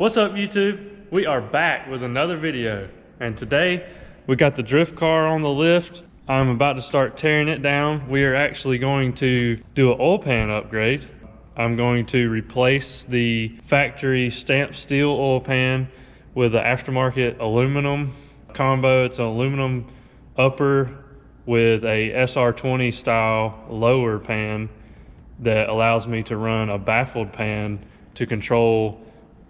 What's up, YouTube? We are back with another video, and today we got the drift car on the lift. I'm about to start tearing it down. We are actually going to do an oil pan upgrade. I'm going to replace the factory stamped steel oil pan with an aftermarket aluminum combo. It's an aluminum upper with a SR20 style lower pan that allows me to run a baffled pan to control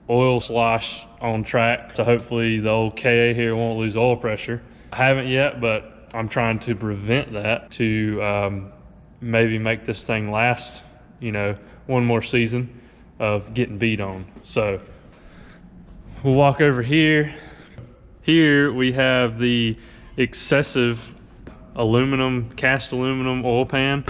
oil slosh on track. So hopefully the old KA here won't lose oil pressure. I haven't yet, but I'm trying to prevent that to maybe make this thing last, one more season of getting beat on. So we'll walk over here. Here we have the Xcessive cast aluminum oil pan.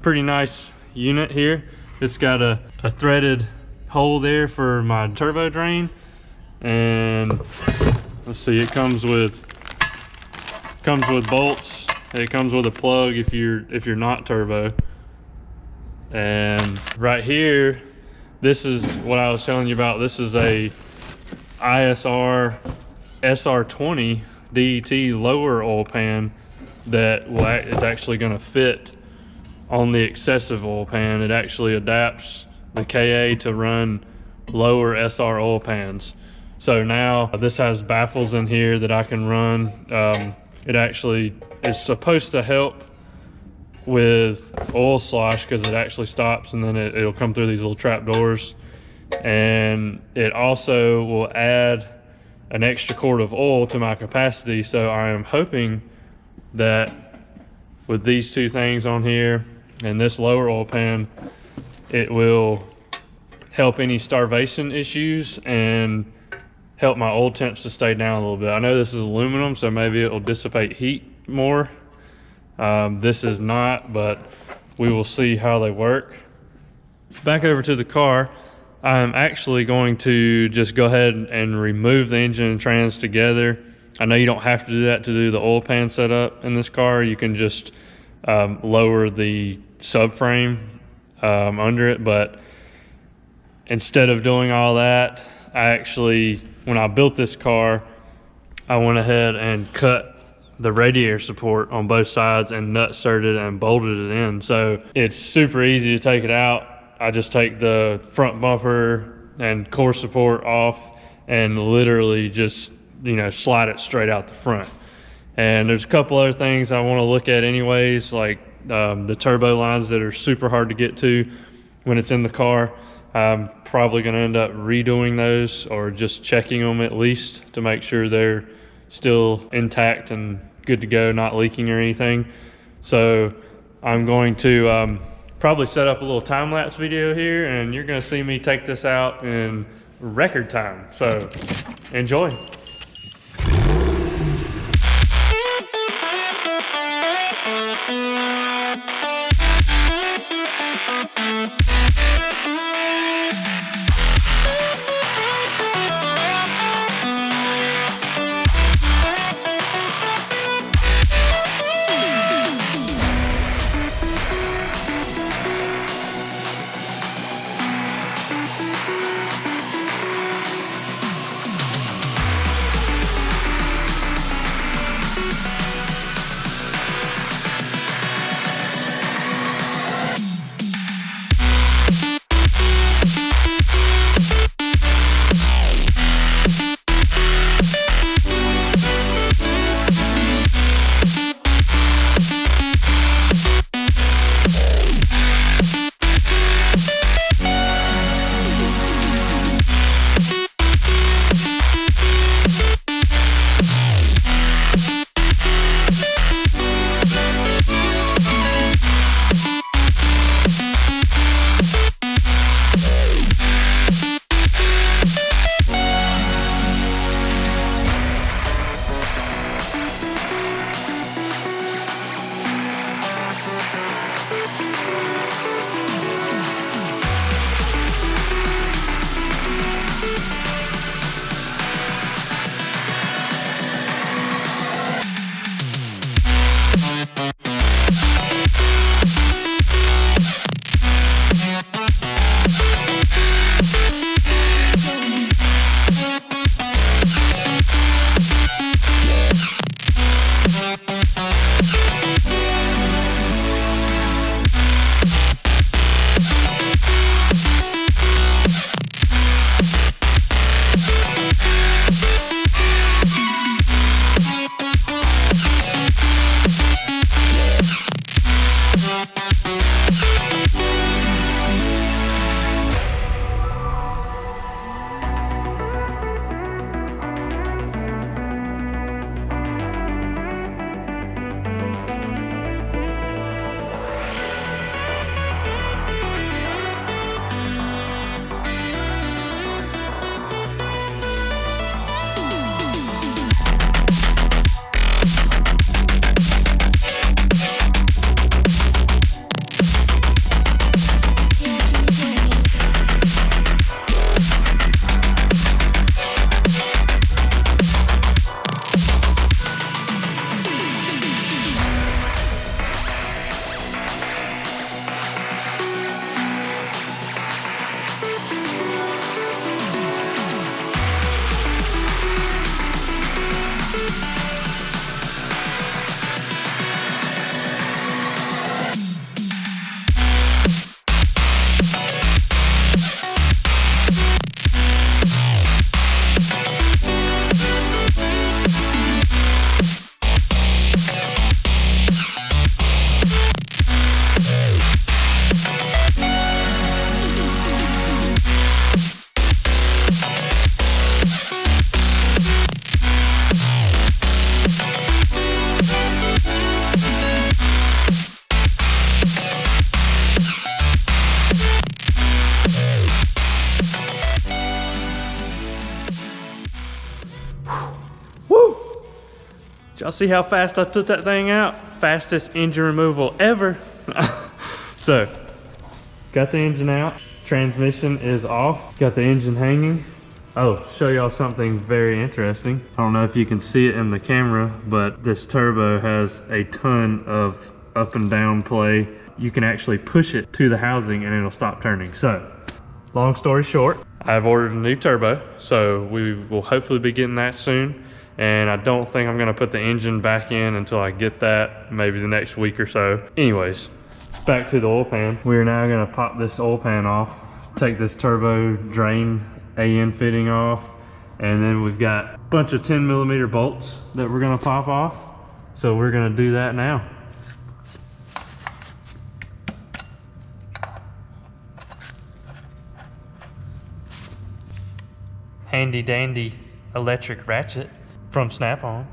Pretty nice unit here. It's got a threaded hole there for my turbo drain, and let's see, it comes with bolts. It comes with a plug if you're not turbo. And right here, this is what I was telling you about. This is a ISR SR20 DET lower oil pan that is actually going to fit on the Xcessive oil pan. It actually adapts the KA to run lower SR oil pans. So now this has baffles in here that I can run. It actually is supposed to help with oil slosh because it actually stops, and then it'll come through these little trap doors. And it also will add an extra quart of oil to my capacity. So I am hoping that with these two things on here and this lower oil pan, it will help any starvation issues and help my oil temps to stay down a little bit. I know this is aluminum, so maybe it will dissipate heat more. This is not, but we will see how they work. Back over to the car, I'm actually going to just go ahead and remove the engine and trans together. I know you don't have to do that to do the oil pan setup in this car. You can just lower the subframe under it, but instead of doing all that, when I built this car, I went ahead and cut the radiator support on both sides and nut inserted and bolted it in. So it's super easy to take it out. I just take the front bumper and core support off and literally just, slide it straight out the front. And there's a couple other things I want to look at anyways, like the turbo lines that are super hard to get to when it's in the car. I'm probably going to end up redoing those or just checking them at least to make sure they're still intact and good to go, not leaking or anything. So I'm going to probably set up a little time-lapse video here, and you're going to see me take this out in record time. So enjoy. Y'all see how fast I took that thing out? Fastest engine removal ever. So, got the engine out. Transmission is off. Got the engine hanging. Oh, show y'all something very interesting. I don't know if you can see it in the camera, but this turbo has a ton of up and down play. You can actually push it to the housing and it'll stop turning. So, long story short, I've ordered a new turbo, so we will hopefully be getting that soon. And I don't think I'm gonna put the engine back in until I get that, maybe the next week or so. Anyways, back to the oil pan. We are now gonna pop this oil pan off, take this turbo drain AN fitting off, and then we've got a bunch of 10mm bolts that we're gonna pop off. So we're gonna do that now. Handy dandy electric ratchet from Snap-on.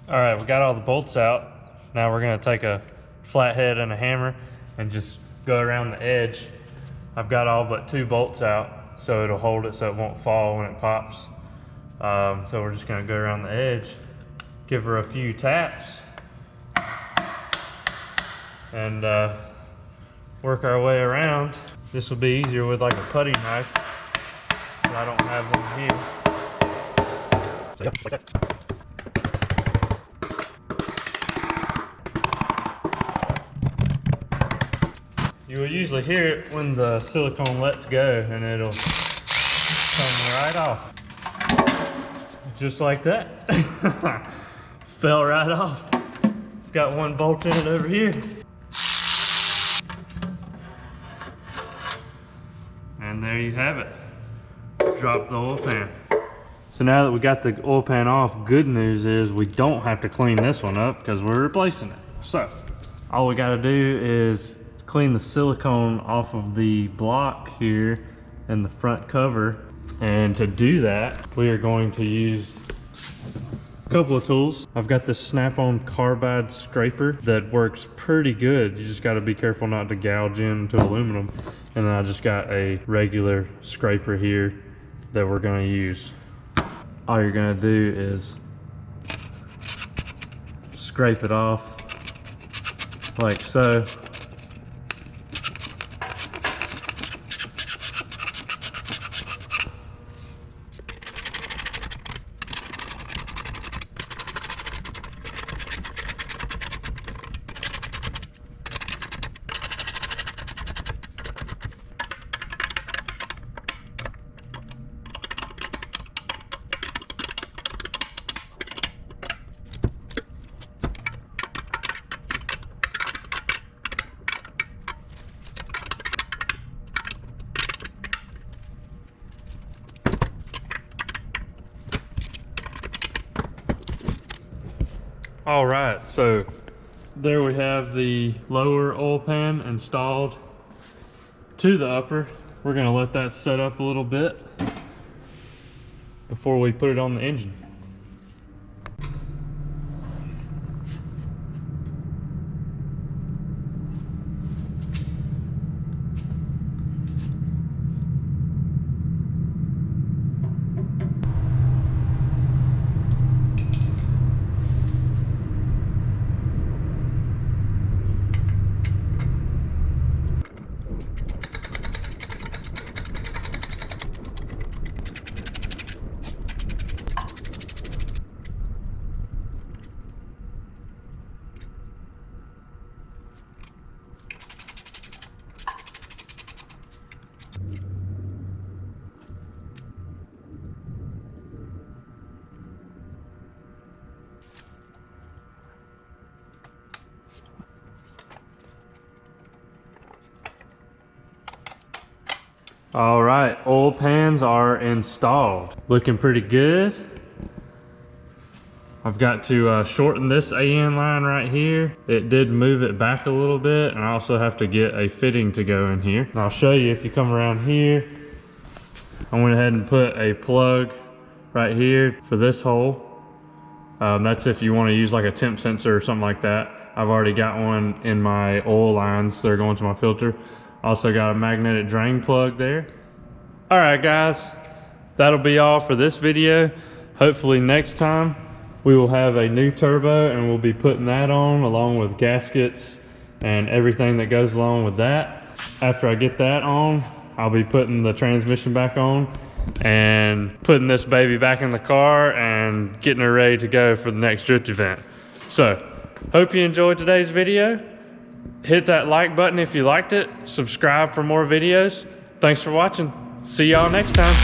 All right, we got all the bolts out. Now we're gonna take a flathead and a hammer and just go around the edge. I've got all but 2 bolts out, so it'll hold it so it won't fall when it pops. So we're just gonna go around the edge, give her a few taps, and work our way around. This will be easier with like a putty knife, but I don't have one here. So, yeah, like that. You will usually hear it when the silicone lets go and it'll come right off. Just like that. Fell right off. Got 1 bolt in it over here. And there you have it. Drop the oil pan. So now that we got the oil pan off, good news is we don't have to clean this one up because we're replacing it. So all we gotta do is clean the silicone off of the block here and the front cover. And to do that, we are going to use a couple of tools. I've got this Snap-on carbide scraper that works pretty good. You just got to be careful not to gouge into aluminum. And then I just got a regular scraper here that we're going to use. All you're going to do is scrape it off like so. All right, so there we have the lower oil pan installed to the upper. We're gonna let that set up a little bit before we put it on the engine. All right, oil pans are installed. Looking pretty good. I've got to shorten this AN line right here. It did move it back a little bit, and I also have to get a fitting to go in here. And I'll show you if you come around here. I went ahead and put a plug right here for this hole. That's if you want to use like a temp sensor or something like that. I've already got one in my oil lines that are going to my filter. Also got a magnetic drain plug there. All right, guys, that'll be all for this video. Hopefully next time we will have a new turbo, and we'll be putting that on along with gaskets and everything that goes along with that. After I get that on, I'll be putting the transmission back on and putting this baby back in the car and getting her ready to go for the next drift event. So, hope you enjoyed today's video. Hit that like button if you liked it. Subscribe for more videos. Thanks for watching. See y'all next time.